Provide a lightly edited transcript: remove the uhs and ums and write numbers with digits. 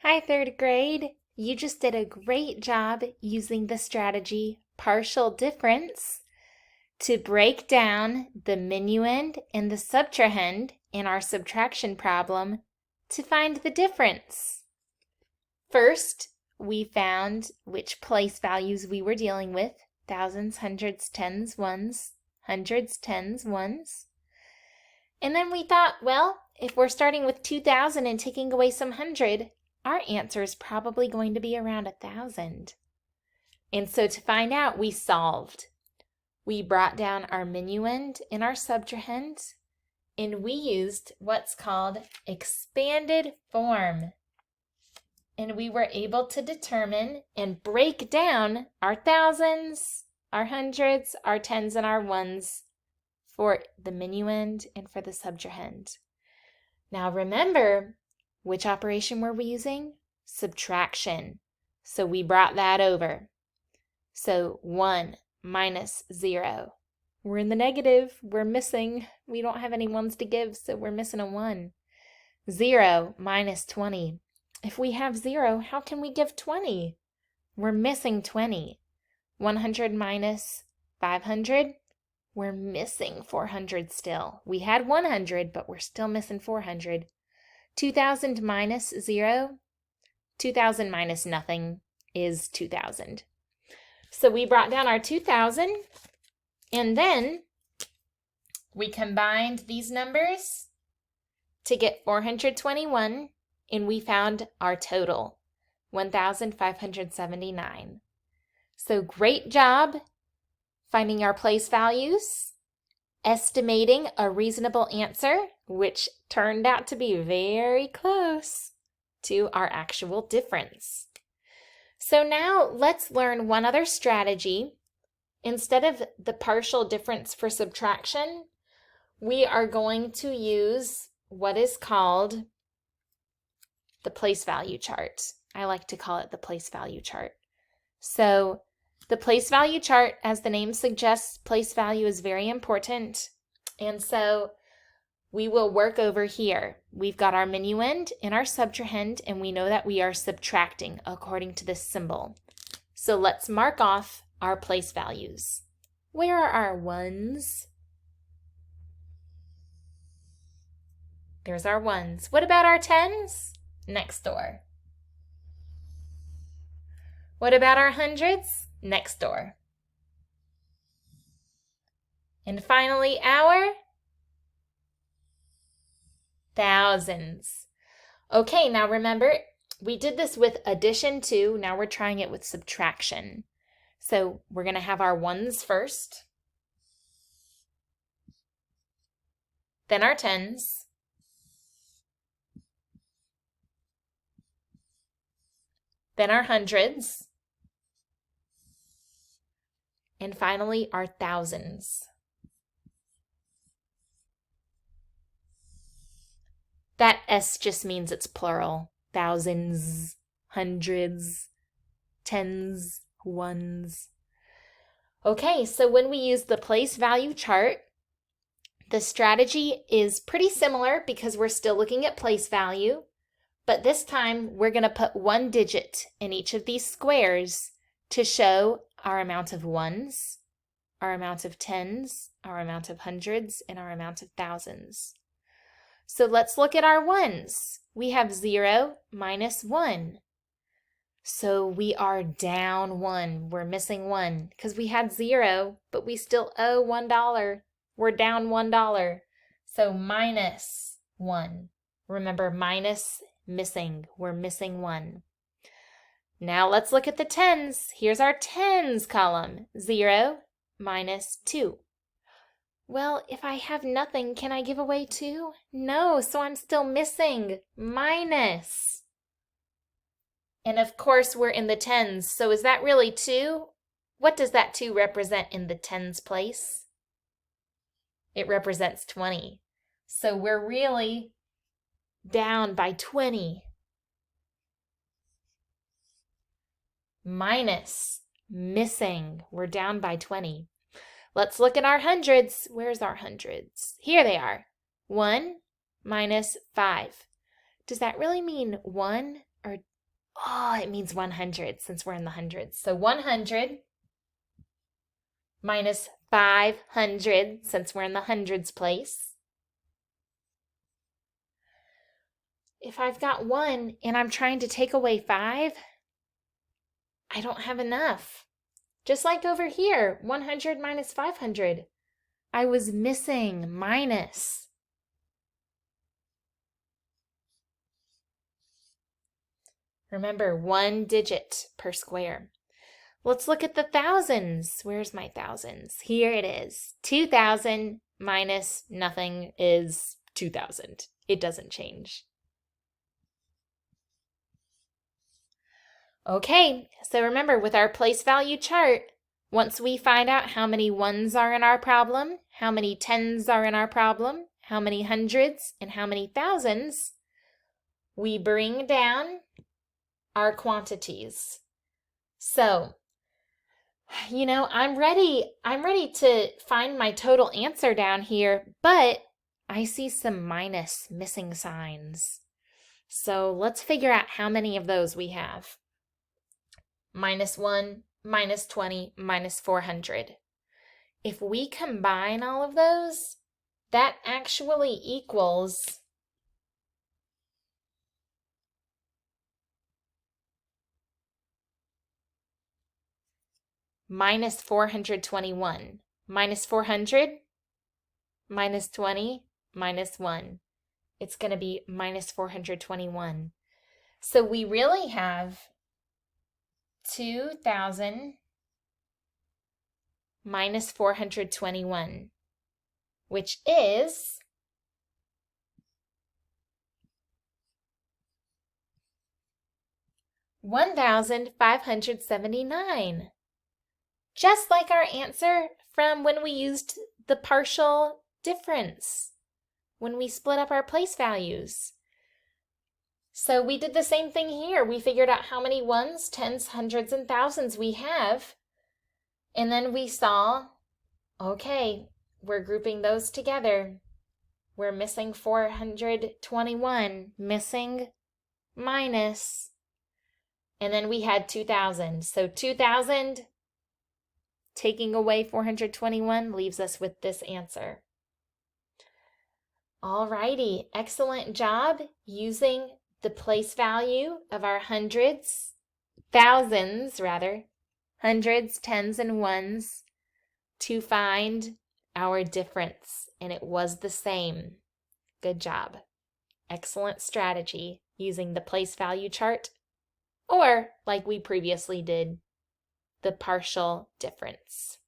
Hi, third grade. You just did a great job using the strategy partial difference to break down the minuend and the subtrahend in our subtraction problem to find the difference. First, we found which place values we were dealing with: thousands, hundreds, tens, ones, hundreds, tens, ones. And then we thought, well, if we're starting with 2,000 and taking away some hundred, our answer is probably going to be around 1,000. And so to find out, we solved. We brought down our minuend and our subtrahend, and we used what's called expanded form. And we were able to determine and break down our thousands, our hundreds, our tens, and our ones for the minuend and for the subtrahend. Now remember, which operation were we using? Subtraction. So we brought that over. So 1 minus 0. We're in the negative. We're missing. We don't have any ones to give, so we're missing a 1. 0 minus 20. If we have 0, how can we give 20? We're missing 20. 100 minus 500. We're missing 400 still. We had 100, but we're still missing 400. 2,000 minus 0. 2,000 minus nothing is 2,000. So we brought down our 2,000, and then we combined these numbers to get 421, and we found our total, 1,579. So great job finding our place values, estimating a reasonable answer, which turned out to be very close to our actual difference. So now let's learn one other strategy. Instead of the partial difference for subtraction, we are going to use what is called the place value chart. I like to call it the place value chart. So the place value chart, as the name suggests, place value is very important. And so we will work over here. We've got our minuend and our subtrahend, and we know that we are subtracting according to this symbol. So let's mark off our place values. Where are our ones? There's our ones. What about our tens? Next door. What about our hundreds? Next door. And finally, our thousands. Okay, now remember, we did this with addition too. Now we're trying it with subtraction. So we're going to have our ones first, then our tens, then our hundreds, and finally our thousands. That S just means it's plural. Thousands, hundreds, tens, ones. Okay, so when we use the place value chart, the strategy is pretty similar because we're still looking at place value, but this time we're going to put one digit in each of these squares to show our amount of ones, our amount of tens, our amount of hundreds, and our amount of thousands. So let's look at our ones. We have 0 minus 1. So we are down 1. We're missing 1 because we had 0, but we still owe $1. We're down $1. So minus 1. Remember, minus, missing. We're missing 1. Now let's look at the tens. Here's our tens column. 0 minus 2. Well, if I have nothing, can I give away 2? No, so I'm still missing minus. And of course, we're in the tens, so is that really 2? What does that 2 represent in the tens place? It represents 20. So we're really down by 20. Minus, missing, we're down by 20. Let's look at our hundreds. Where's our hundreds? Here they are. 1 minus 5. Does that really mean 1 or Oh, it means 100 since we're in the hundreds. So 100 minus 500 since we're in the hundreds place. If I've got 1 and I'm trying to take away 5, I don't have enough. Just like over here, 100 minus 500. I was missing minus. Remember, 1 digit per square. Let's look at the thousands. Where's my thousands? Here it is. 2,000 minus nothing is 2,000. It doesn't change. Okay, so remember with our place value chart, once we find out how many ones are in our problem, how many tens are in our problem, how many hundreds, and how many thousands, we bring down our quantities. So, I'm ready to find my total answer down here, but I see some minus missing signs. So let's figure out how many of those we have. -1, -20, -400. If we combine all of those, that actually equals -421. -400, -20, -1. It's going to be -421. So we really have 2,000 minus 421, which is 1,579. Just like our answer from when we used the partial difference, when we split up our place values. So we did the same thing here. We figured out how many ones, tens, hundreds, and thousands we have. And then we saw, okay, we're grouping those together. We're missing 421, missing minus. And then we had 2,000. So 2,000 taking away 421 leaves us with this answer. Alrighty, excellent job using the place value of our hundreds, tens, and ones to find our difference, and it was the same. Good job. Excellent strategy using the place value chart, or like we previously did, the partial difference.